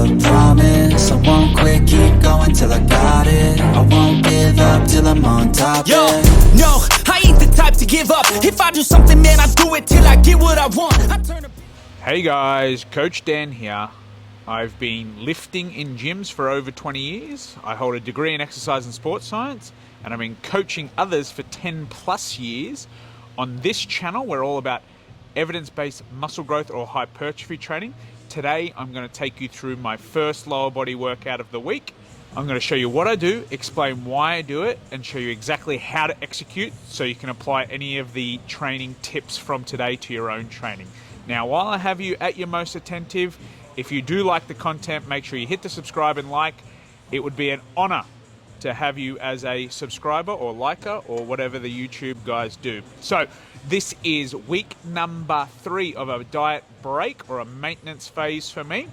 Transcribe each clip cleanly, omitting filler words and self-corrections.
a promise. I won't quit, keep going till I got it. I won't give up till I'm on top. Yo, no, I ain't the type to give up. If I do something, man, I do it till I get what I want. Hey guys, Coach Dan here. I've been lifting in gyms for over 20 years. I hold a degree in exercise and sports science, and I've been coaching others for 10 plus years. On this channel, we're all about evidence-based muscle growth or hypertrophy training. Today, I'm going to take you through my first lower body workout of the week. I'm going to show you what I do, explain why I do it, and show you exactly how to execute so you can apply any of the training tips from today to your own training. Now, while I have you at your most attentive, if you do like the content, make sure you hit the subscribe and like. It would be an honor to have you as a subscriber or liker or whatever the YouTube guys do. So this is week number 3 of a diet break or a maintenance phase for me.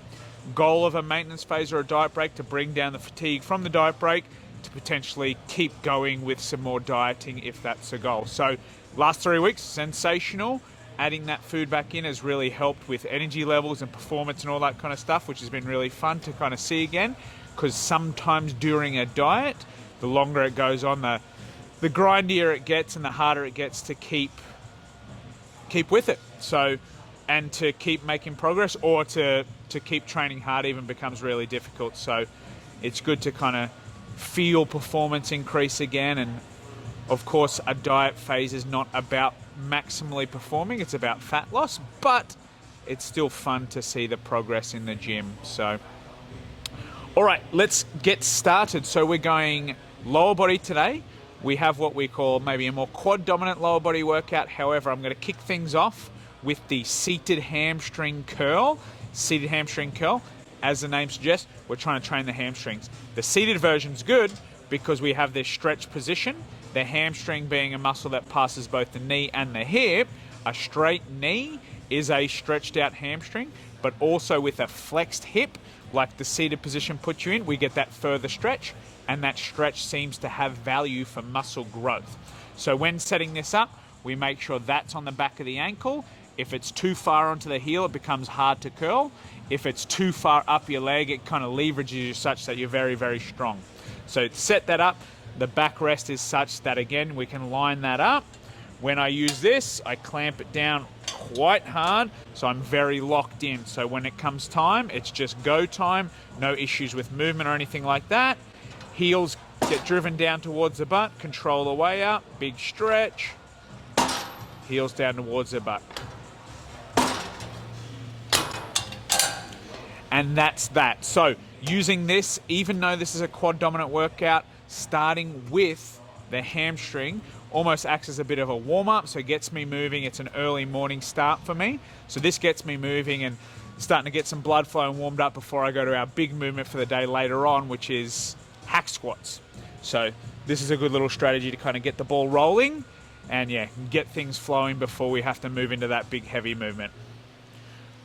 Goal of a maintenance phase or a diet break to bring down the fatigue from the diet break to potentially keep going with some more dieting if that's the goal. So last 3 weeks, sensational. Adding that food back in has really helped with energy levels and performance and all that kind of stuff, which has been really fun to kind of see again, because sometimes during a diet, the longer it goes on, the grindier it gets and the harder it gets to keep with it. So, and to keep making progress or to keep training hard even becomes really difficult. So it's good to kind of feel performance increase again. And of course, a diet phase is not about maximally performing, it's about fat loss, but it's still fun to see the progress in the gym. So all right, let's get started. So we're going lower body today. We have what we call maybe a more quad dominant lower body workout. However, I'm going to kick things off with the seated hamstring curl. Seated hamstring curl, as the name suggests, we're trying to train the hamstrings. The seated version's good because we have this stretch position. The hamstring being a muscle that passes both the knee and the hip. A straight knee is a stretched out hamstring, but also with a flexed hip, like the seated position puts you in, we get that further stretch, and that stretch seems to have value for muscle growth. So when setting this up, we make sure that's on the back of the ankle. If it's too far onto the heel, it becomes hard to curl. If it's too far up your leg, it kind of leverages you such that you're very, very strong. So set that up. The backrest is such that, again, we can line that up. When I use this, I clamp it down quite hard, so I'm very locked in. So when it comes time, it's just go time, no issues with movement or anything like that. Heels get driven down towards the butt, control the way up, big stretch, heels down towards the butt. And that's that. So using this, even though this is a quad dominant workout, starting with the hamstring almost acts as a bit of a warm-up, so it gets me moving. It's an early morning start for me. So this gets me moving and starting to get some blood flow and warmed up before I go to our big movement for the day later on, which is hack squats. So this is a good little strategy to kind of get the ball rolling and yeah, get things flowing before we have to move into that big heavy movement.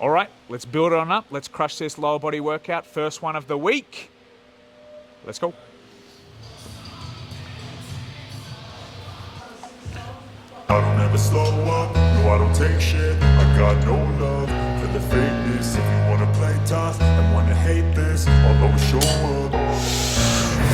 All right, let's build it on up. Let's crush this lower body workout. First one of the week. Let's go. I don't ever slow up, no I don't take shit. I got no love for the fakeness. If you wanna play tough and wanna hate this, I'll always show up.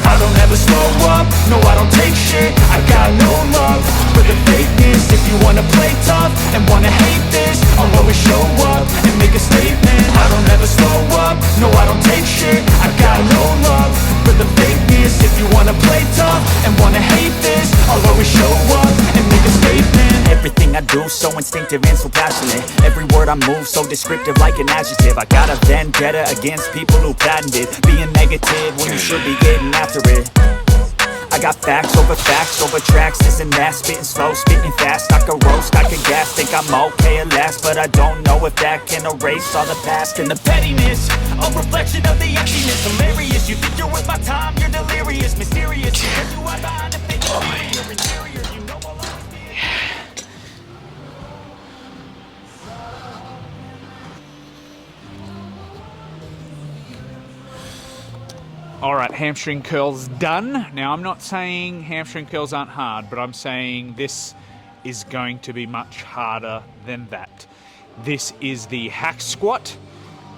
I don't ever slow up, no I don't take shit. I got no love for the fakeness. If you wanna play tough and wanna hate this, I'll always show up and make a statement. I don't ever slow up, no I don't take shit. I got no love for the fakeness. If you wanna play tough and wanna hate this, I'll always show up and make a statement. Everything I do so instinctive and so passionate. Every word I move so descriptive like an adjective. I got a vendetta against people who patented being negative when you should be getting after it. I got facts over tracks, this and that. Spitting slow, spitting fast, I can roast, I can gas. Think I'm okay at last, but I don't know if that can erase all the past. And the pettiness, a reflection of the emptiness. Hilarious, you think you're worth my time, you're delirious. Mysterious, you get you out behind the fake. You're interior, you know I'll always be. All right, hamstring curls done. Now, I'm not saying hamstring curls aren't hard, but I'm saying this is going to be much harder than that. This is the hack squat.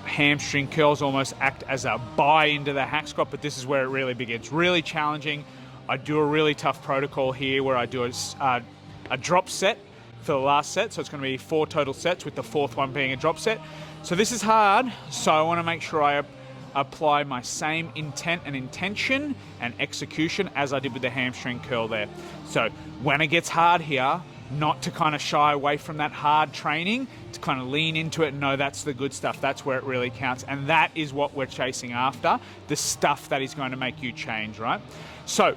hamstring curls almost act as a buy into the hack squat, but this is where it really begins. Really challenging. I do a really tough protocol here where I do a drop set for the last set, so it's going to be 4 total sets with the 4th one being a drop set. So this is hard, so I want to make sure I apply my same intent and intention and execution as I did with the hamstring curl there. So when it gets hard here, not to kind of shy away from that hard training, to kind of lean into it and know that's the good stuff, that's where it really counts, and that is what we're chasing after, the stuff that is going to make you change, right? So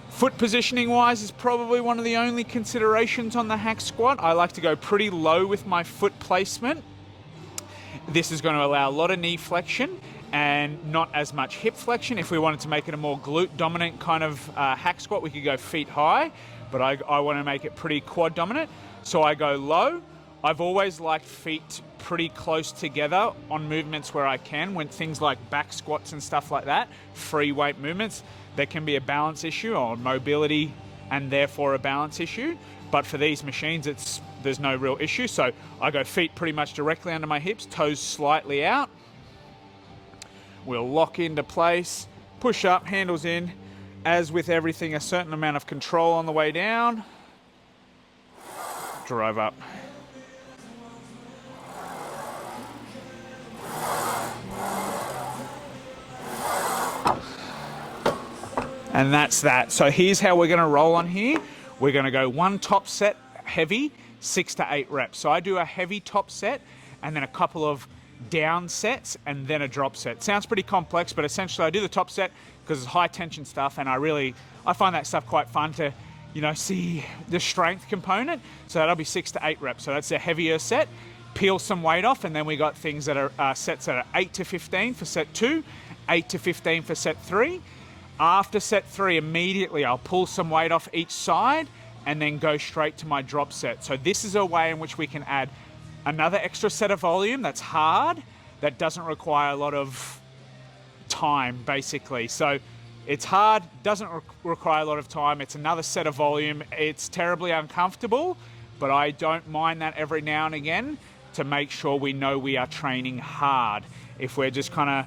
foot positioning wise is probably one of the only considerations on the hack squat. I like to go pretty low with my foot placement. This is going to allow a lot of knee flexion and not as much hip flexion. If we wanted to make it a more glute dominant kind of hack squat, we could go feet high, but I want to make it pretty quad dominant. So I go low. I've always liked feet pretty close together on movements where I can, when things like back squats and stuff like that, free weight movements, there can be a balance issue or mobility and therefore a balance issue. But for these machines, there's no real issue. So I go feet pretty much directly under my hips, toes slightly out. We'll lock into place, push up, handles in. As with everything, a certain amount of control on the way down. Drive up. And that's that. So here's how we're going to roll on here. We're going to go 1 top set heavy, 6 to 8 reps. So I do a heavy top set and then a couple of down sets and then a drop set. Sounds pretty complex, but essentially I do the top set because it's high tension stuff, and I find that stuff quite fun to, see the strength component. So that'll be 6 to 8 reps. So that's a heavier set. Peel some weight off, and then we got things that are sets that are 8 to 15 for set 2, 8 to 15 for set 3. After set 3, immediately I'll pull some weight off each side and then go straight to my drop set. So this is a way in which we can add another extra set of volume that's hard, that doesn't require a lot of time, basically. So it's hard, doesn't require a lot of time. It's another set of volume. It's terribly uncomfortable, but I don't mind that every now and again to make sure we know we are training hard. If we're just kind of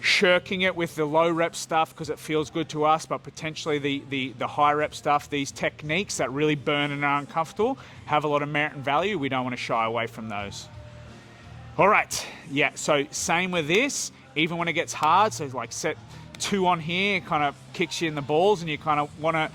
shirking it with the low rep stuff because it feels good to us, but potentially the high rep stuff, these techniques that really burn and are uncomfortable, have a lot of merit and value. We don't want to shy away from those. All right, yeah, so same with this, even when it gets hard. So like set 2 on here, it kind of kicks you in the balls and you kind of want to,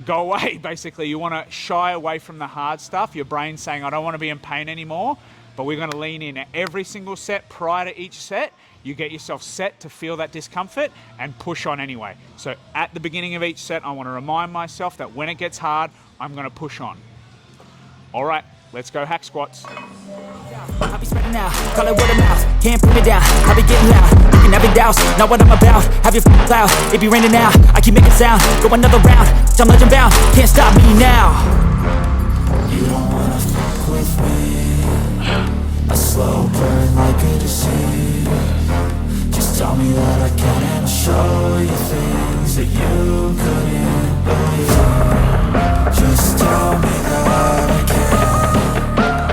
go away, basically. You want to shy away from the hard stuff. Your brain's saying, I don't want to be in pain anymore, but we're going to lean in at every single set. Prior to each set, you get yourself set to feel that discomfort and push on anyway. So at the beginning of each set, I want to remind myself that when it gets hard, I'm going to push on. All right, let's go hack squats. I be spreading out, call it word of mouth. Can't put me down, I be getting loud. You can have it douse, not what I'm about. Have your cloud, it be raining now. I keep making sound, go another round. I'm legend bound, can't stop me now. You don't wanna fuck with me. A slow burn like a disease. Just tell me that I can and I'll show you things that you couldn't believe. Just tell me that I can.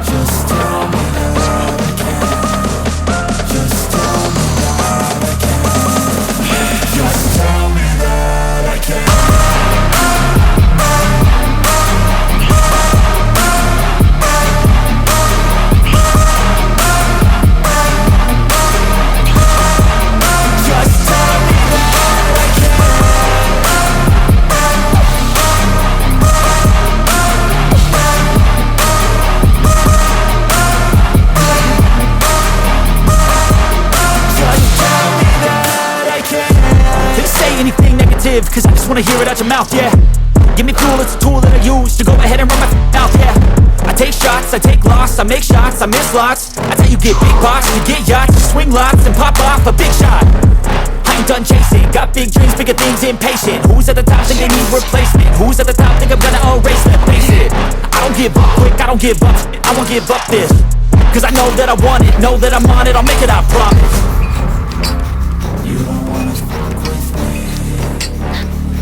Just tell me that I can. Just tell me that I can. Just tell me that I can. Cause I just wanna hear it out your mouth, yeah. Give me fuel, it's a tool that I use to go ahead and run my mouth, yeah. I take shots, I take loss, I make shots, I miss lots. That's how you get big box, you get yachts, you swing lots and pop off a big shot. I ain't done chasing, got big dreams, bigger things, impatient. Who's at the top think they need replacement? Who's at the top think I'm gonna erase it? Face it, I don't give up quick, I don't give up, I won't give up this. Cause I know that I want it, know that I'm on it, I'll make it, I promise. You don't wanna fuck with me.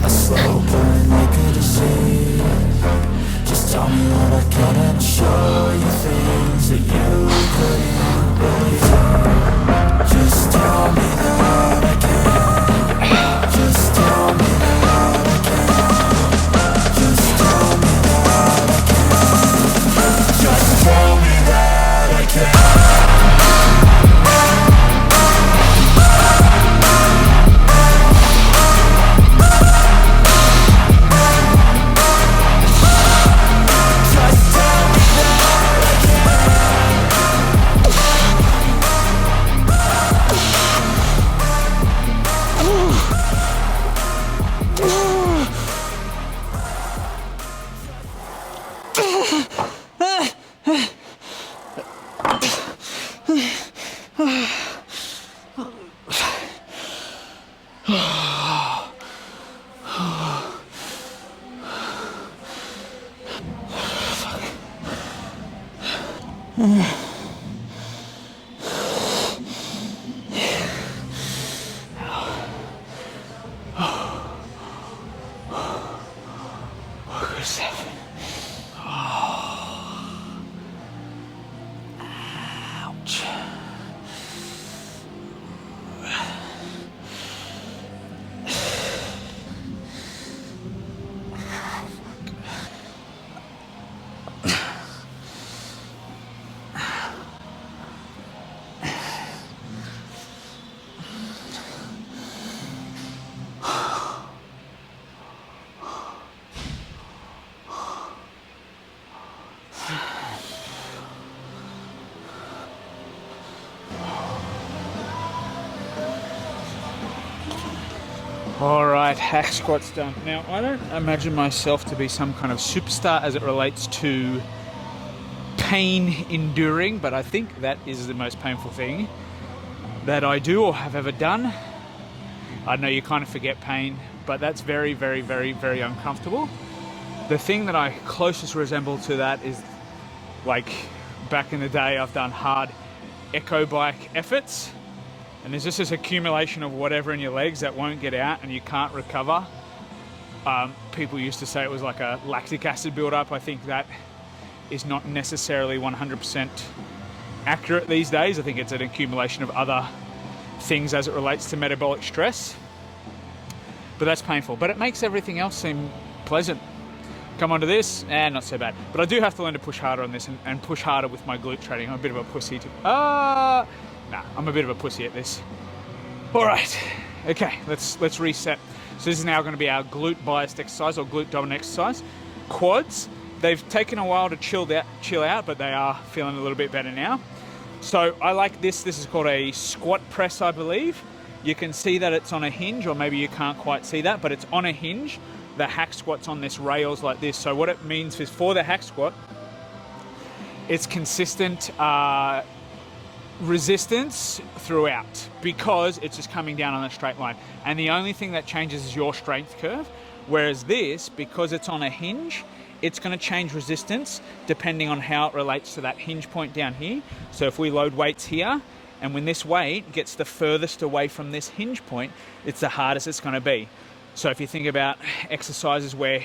A slow burn like a disease. Just tell me that I can and show you things that you couldn't believe. All right, hack squats done. Now, I don't imagine myself to be some kind of superstar as it relates to pain enduring, but I think that is the most painful thing that I do or have ever done. I know you kind of forget pain, but that's very, very, very, very uncomfortable. The thing that I closest resemble to that is, like, back in the day, I've done hard echo bike efforts, and there's just this accumulation of whatever in your legs that won't get out and you can't recover. People used to say it was like a lactic acid buildup. I think that is not necessarily 100% accurate these days. I think it's an accumulation of other things as it relates to metabolic stress. But that's painful. But it makes everything else seem pleasant. Come onto this, and not so bad. But I do have to learn to push harder on this and push harder with my glute training. I'm a bit of a pussy too. I'm a bit of a pussy at this. All right, okay, let's reset. So this is now going to be our glute biased exercise or glute dominant exercise. Quads, they've taken a while to chill out, but they are feeling a little bit better now. So I like this. This is called a squat press, I believe. You can see that it's on a hinge, or maybe you can't quite see that, but it's on a hinge. The hack squat's on this rails like this. So what it means is for the hack squat, it's consistent resistance throughout because it's just coming down on a straight line. And the only thing that changes is your strength curve. Whereas this, because it's on a hinge, it's going to change resistance depending on how it relates to that hinge point down here. So if we load weights here, and when this weight gets the furthest away from this hinge point, it's the hardest it's going to be. So if you think about exercises where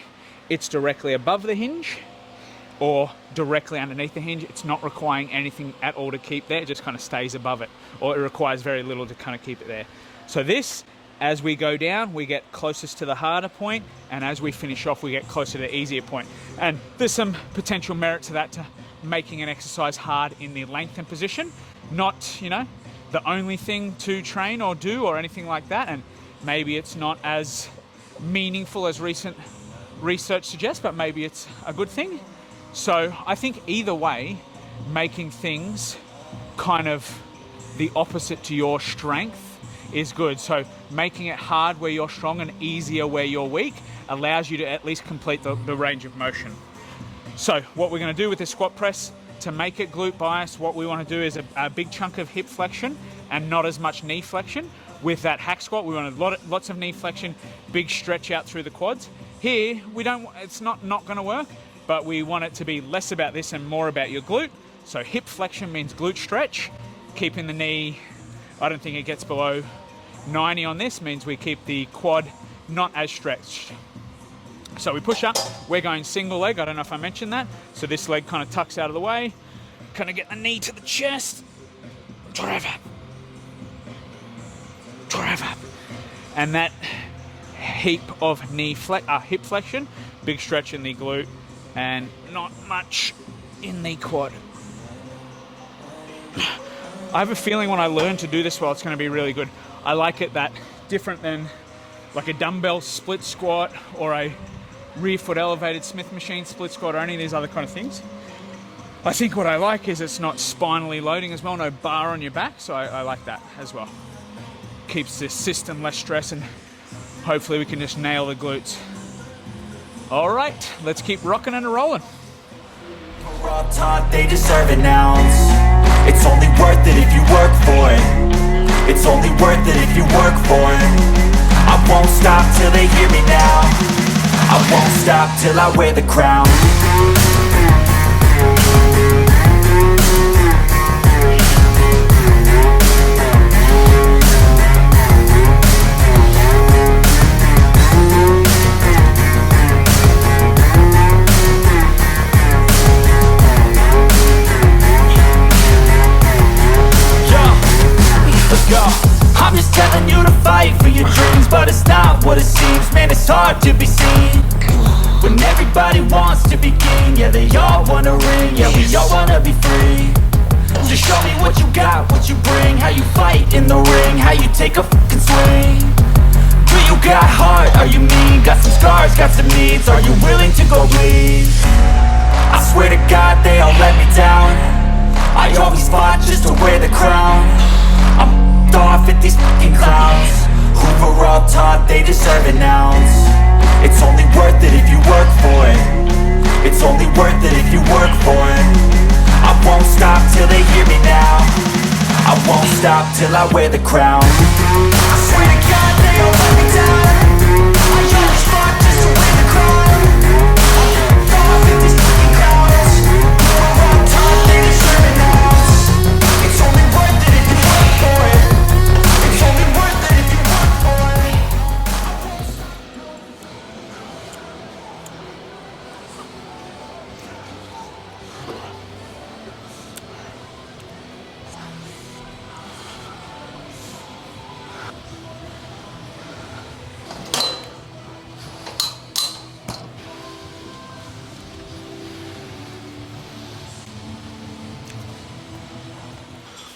it's directly above the hinge or directly underneath the hinge, it's not requiring anything at all to keep there. It just kind of stays above it, or it requires very little to kind of keep it there. So this, as we go down, we get closest to the harder point, and as we finish off, we get closer to the easier point. And there's some potential merit to that, to making an exercise hard in the lengthened position. Not, you know, the only thing to train or do or anything like that, and maybe it's not as meaningful as recent research suggests, but maybe it's a good thing. So I think either way, making things kind of the opposite to your strength is good. So making it hard where you're strong and easier where you're weak allows you to at least complete the range of motion. So what we're going to do with this squat press, to make it glute biased, what we want to do is a big chunk of hip flexion and not as much knee flexion. With that hack squat, we want lots of knee flexion, big stretch out through the quads. Here, it's not going to work, but we want it to be less about this and more about your glute. So hip flexion means glute stretch. Keeping the knee, I don't think it gets below 90 on this, means we keep the quad not as stretched. So we push up, we're going single leg, I don't know if I mentioned that. So this leg kind of tucks out of the way, kind of get the knee to the chest, drive up. And that heap of hip flexion, big stretch in the glute, and not much in the quad. I have a feeling when I learn to do this well, it's going to be really good. I like it that different than like a dumbbell split squat or a rear foot elevated Smith machine split squat or any of these other kind of things. I think what I like is it's not spinally loading as well, no bar on your back, so I like that as well. Keeps the system less stress, and hopefully we can just nail the glutes. All right, let's keep rocking and rolling. We're all taught they deserve an ounce. It's only worth it if you work for it. It's only worth it if you work for it. I won't stop till they hear me now. I won't stop till I wear the crown. I'm just telling you to fight for your dreams, but it's not what it seems. Man, it's hard to be seen when everybody wants to be king. Yeah, they all wanna ring, yeah, we all wanna be free. Just show me what you got, what you bring, how you fight in the ring, how you take a fucking swing. Do you got heart, are you mean? Got some scars, got some needs, are you willing to go bleed? I swear to God they all let me down. I always fought just to wear the crown. I'm off at these fucking clowns who were all taught they deserve top till I wear the crown. I swear to God they all let me down. I always fought just to win the crown. Though I beat these fucking crowds, we're on top, they deserve it now. It's only worth it if you work for it. It's only worth it if you work for it.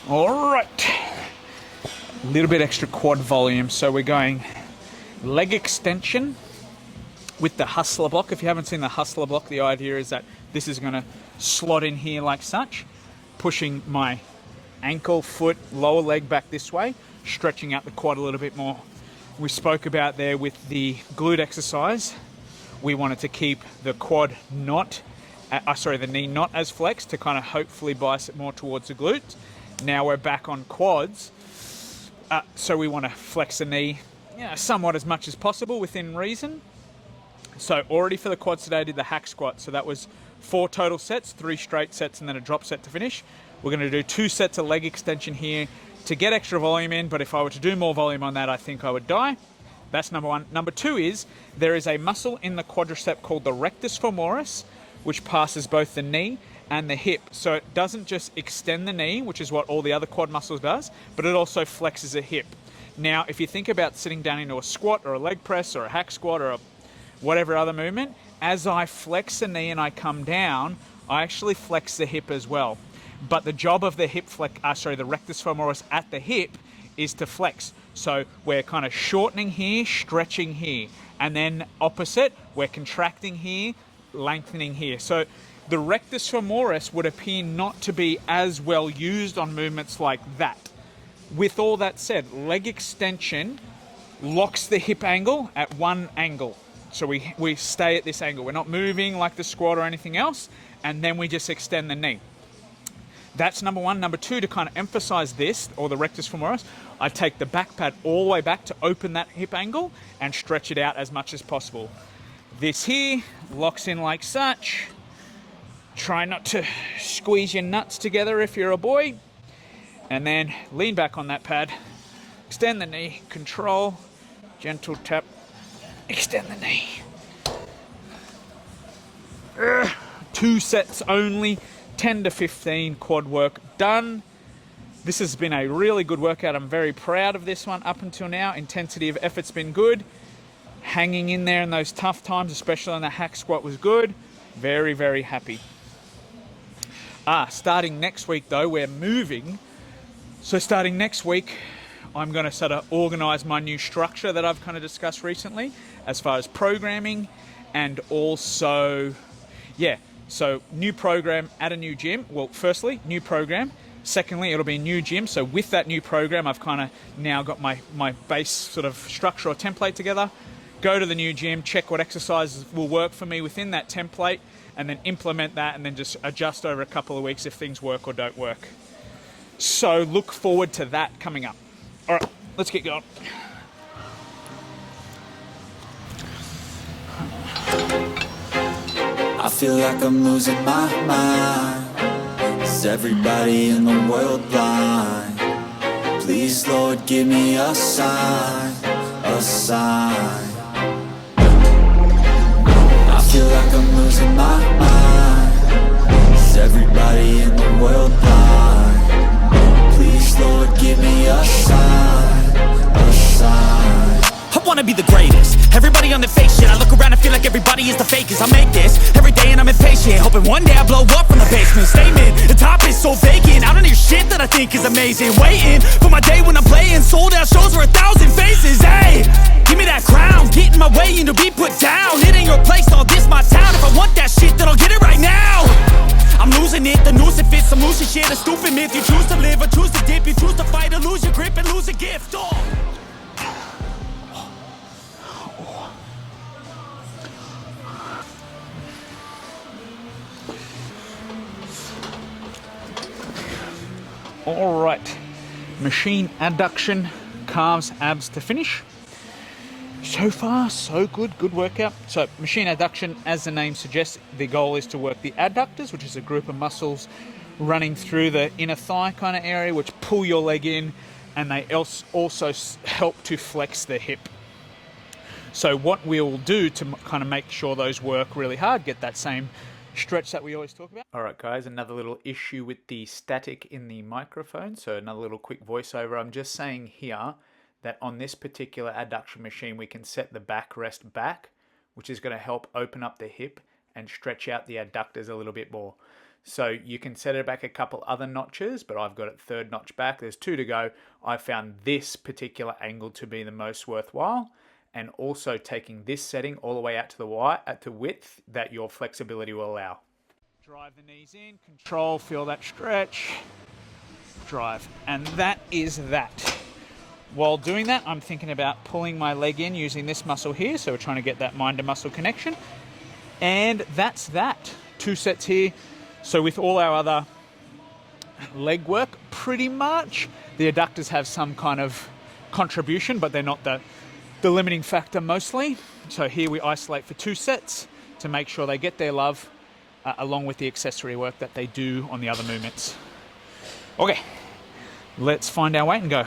All right, a little bit extra quad volume. So we're going leg extension with the hustler block. If you haven't seen the hustler block, the idea is that this is going to slot in here like such, pushing my ankle, foot, lower leg back this way, stretching out the quad a little bit more. We spoke about there with the glute exercise, we wanted to keep the quad not, the knee not as flexed to kind of hopefully bias it more towards the glute. Now we're back on quads, so we want to flex the knee somewhat as much as possible within reason. So already for the quads today I did the hack squat, so that was 4 total sets, 3 straight sets and then a drop set to finish. We're going to do 2 sets of leg extension here to get extra volume in, but if I were to do more volume on that I think I would die. That's number 1. Number 2 is there is a muscle in the quadricep called the rectus femoris, which passes both the knee and the hip. So it doesn't just extend the knee, which is what all the other quad muscles does, but it also flexes the hip. Now, if you think about sitting down into a squat or a leg press or a hack squat or a whatever other movement, as I flex the knee and I come down, I actually flex the hip as well. But the job of the the rectus femoris at the hip is to flex. So we're kind of shortening here, stretching here, and then opposite, we're contracting here, lengthening here. So the rectus femoris would appear not to be as well used on movements like that. With all that said, leg extension locks the hip angle at one angle. So we stay at this angle. We're not moving like the squat or anything else, and then we just extend the knee. That's number 1. Number 2, to kind of emphasize this, or the rectus femoris, I take the back pad all the way back to open that hip angle and stretch it out as much as possible. This here locks in like such. Try not to squeeze your nuts together if you're a boy. And then lean back on that pad, extend the knee, control, gentle tap, extend the knee. 2 sets only, 10 to 15 quad work done. This has been a really good workout. I'm very proud of this one up until now. Intensity of effort's been good. Hanging in there in those tough times, especially on the hack squat, was good. Very, very happy. Starting next week though, we're moving. So starting next week, I'm going to sort of organize my new structure that I've kind of discussed recently as far as programming, and also, so new program at a new gym. Well, firstly, new program. Secondly, it'll be a new gym. So with that new program, I've kind of now got my base sort of structure or template together. Go to the new gym, check what exercises will work for me within that template, and then implement that, and then just adjust over a couple of weeks if things work or don't work. So look forward to that coming up. All right, let's get going. I feel like I'm losing my mind. Is everybody in the world blind? Please, Lord, give me a sign, a sign. I feel like I'm losing my mind. Is everybody in the world blind? Please, Lord, give me a sign, a sign. I wanna be the greatest. Everybody on the fake shit. I look around and feel like everybody is the fakest. I make this every day and I'm impatient, hoping one day I blow up from the basement. Statement, the top is so vacant. I don't hear shit that I think is amazing. Waiting for my day when I'm playing sold out shows for 1,000 faces. Hey, give me that crown, get in my way and to be put down. It ain't your place, all this my town. If I want that shit, then I'll get it right now. I'm losing it, the noose it fits. I'm losing shit, a stupid myth. You choose to live or choose to dip. You choose to fight or lose your grip and lose a gift. All right, machine adduction, calves, abs to finish. So far, so good. Good workout. So machine adduction, as the name suggests, the goal is to work the adductors, which is a group of muscles running through the inner thigh kind of area, which pull your leg in, and they also help to flex the hip. So what we'll do to kind of make sure those work really hard, get that same stretch that we always talk about. All right, guys, another little issue with the static in the microphone. So another little quick voiceover. I'm just saying here that on this particular adduction machine, we can set the backrest back, which is going to help open up the hip and stretch out the adductors a little bit more. So you can set it back a couple other notches, but I've got it third notch back. There's 2 to go. I found this particular angle to be the most worthwhile. And also taking this setting all the way out to the width that your flexibility will allow. Drive the knees in, control, feel that stretch, drive. And that is that. While doing that, I'm thinking about pulling my leg in using this muscle here. So we're trying to get that mind to muscle connection. And that's that. 2 sets here. So with all our other leg work, pretty much, the adductors have some kind of contribution, but they're not the limiting factor mostly. So here we isolate for 2 sets to make sure they get their love along with the accessory work that they do on the other movements. Okay, let's find our weight and go.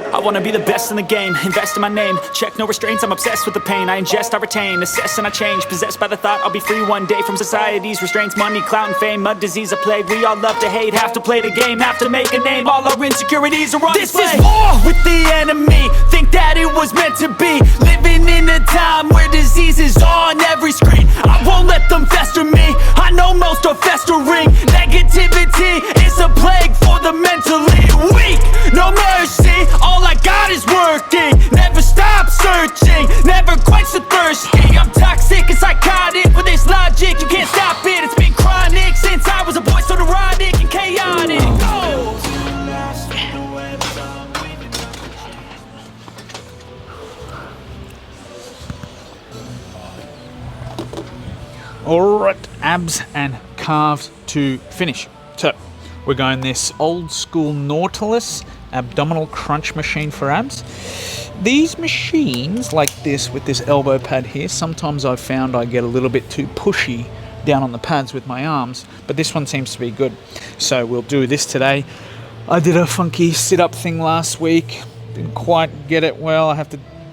I wanna be the best in the game, invest in my name. Check no restraints, I'm obsessed with the pain. I ingest, I retain, assess and I change. Possessed by the thought I'll be free one day from society's restraints. Money, clout and fame, mud, disease, a plague. We all love to hate, have to play the game, have to make a name. All our insecurities are on display. This is war with the enemy, think that it was meant to be. Living in a time where disease is on every screen. I won't let them fester me, I know most are festering. Negativity is a plague for the mentally weak. No mercy, all I got is working. Never stop searching, never quench the thirsty. I'm toxic and psychotic with this logic, you can't stop it. It's been chronic since I was a boy, so neurotic and chaotic. Oh. All right, abs and calves to finish. So we're going this old school Nautilus abdominal crunch machine for abs. These machines like this with this elbow pad here, sometimes I've found I get a little bit too pushy down on the pads with my arms, but this one seems to be good. So we'll do this today. I did a funky sit-up thing last week, didn't quite get it well.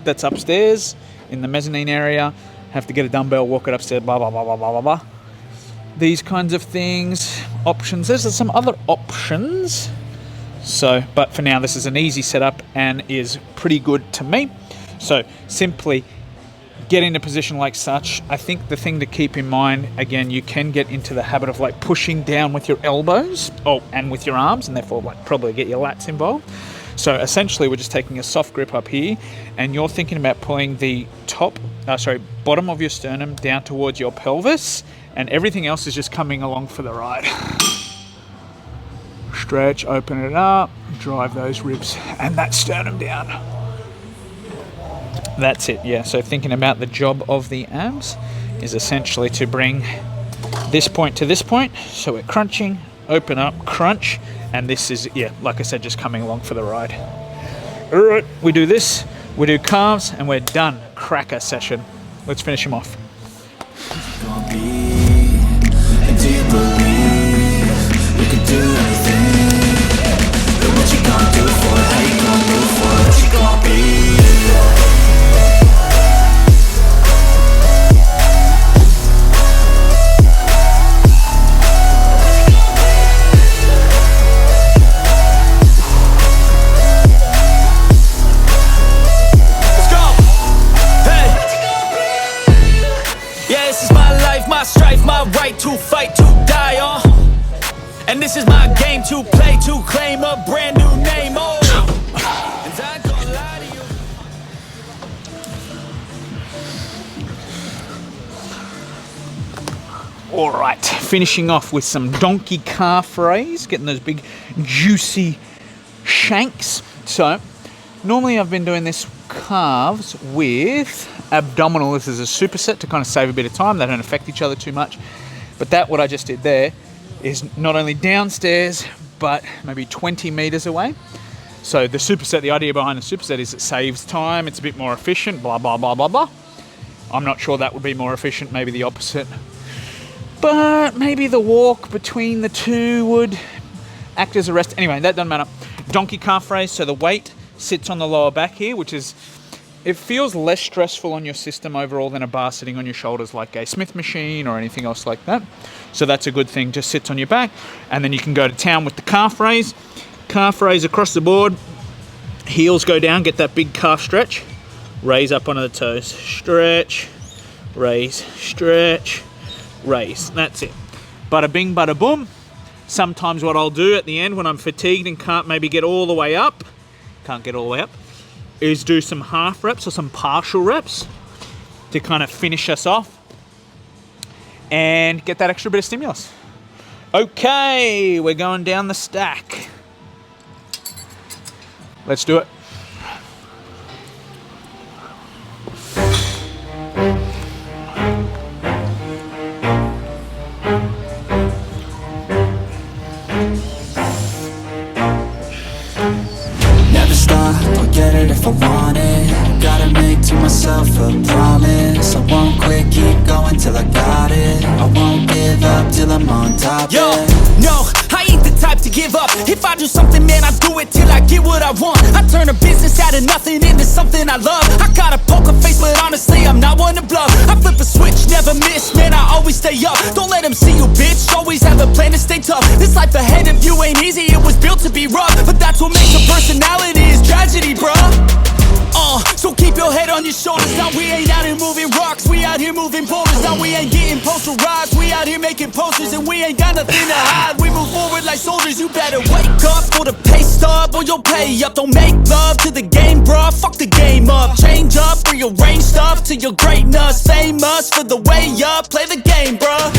That's upstairs in the mezzanine area. Have to get a dumbbell, walk it upstairs, blah, blah, blah, blah, blah, blah, blah. These kinds of things, options. There's some other options. So, but for now, this is an easy setup and is pretty good to me. So simply get in a position like such. I think the thing to keep in mind, again, you can get into the habit of like pushing down with your elbows, and with your arms, and therefore like probably get your lats involved. So essentially we're just taking a soft grip up here and you're thinking about pulling the bottom of your sternum down towards your pelvis, and everything else is just coming along for the ride. Stretch, open it up, drive those ribs and that sternum down. That's it, yeah. So thinking about the job of the abs is essentially to bring this point to this point. So we're crunching, open up, crunch, and this is, yeah, like I said, just coming along for the ride. All right, we do this, we do calves, and we're done. Cracker session. Let's finish them off. Gonna be, and do you believe you can do anything? But what you gonna do for it? How you gonna move for it? What you gonna be? Strife, my right to fight, to die on. And this is my game to play, to claim a brand new name. Oh, and I ain't gonna lie to you. All right, finishing off with some donkey calf raise, getting those big juicy shanks. So normally I've been doing this calves with abdominal. This is a superset to kind of save a bit of time. They don't affect each other too much. But that, what I just did there, is not only downstairs, but maybe 20 meters away. So the superset, the idea behind the superset is it saves time, it's a bit more efficient, blah, blah, blah, blah, blah. I'm not sure that would be more efficient, maybe the opposite. But maybe the walk between the two would act as a rest. Anyway, that doesn't matter. Donkey calf raise, so the weight sits on the lower back here, which is, it feels less stressful on your system overall than a bar sitting on your shoulders like a Smith machine or anything else like that. So that's a good thing, just sits on your back. And then you can go to town with the calf raise. Calf raise across the board, heels go down, get that big calf stretch, raise up onto the toes, stretch, raise, raise. That's it. Bada bing, bada boom. Sometimes what I'll do at the end when I'm fatigued and can't maybe get all the way up, is do some half reps or some partial reps to kind of finish us off and get that extra bit of stimulus. Okay, we're going down the stack. Let's do it. Never stop, I'll get it if I want it. Gotta make to myself a promise. I won't quit, keep going till I got it. I won't give up till I'm on top. Yo, yeah. no, I ain't the type to give up. If I do something, man, I do it till I get what I want. I turn a business out of nothing into something I love. I got a poker face, but honestly, I'm not one to bluff. I flip a switch, never miss, man, I always stay up. Don't let them see you, bitch, always have a plan to stay tough. This life ahead of you ain't easy, it was built to be rough. But that's what makes a personality, is tragedy, bruh. So keep your head on your shoulders. Now we ain't out here moving rocks, we out here moving boulders. Now we ain't getting posterized, we out here making posters. And we ain't got nothing to hide, we move forward like soldiers. You better wake up for the pay stub or you'll pay up. Don't make love to the game, bruh, fuck the game up. Change up, rearrange stuff to your greatness. Famous for the way up, play the game, bruh.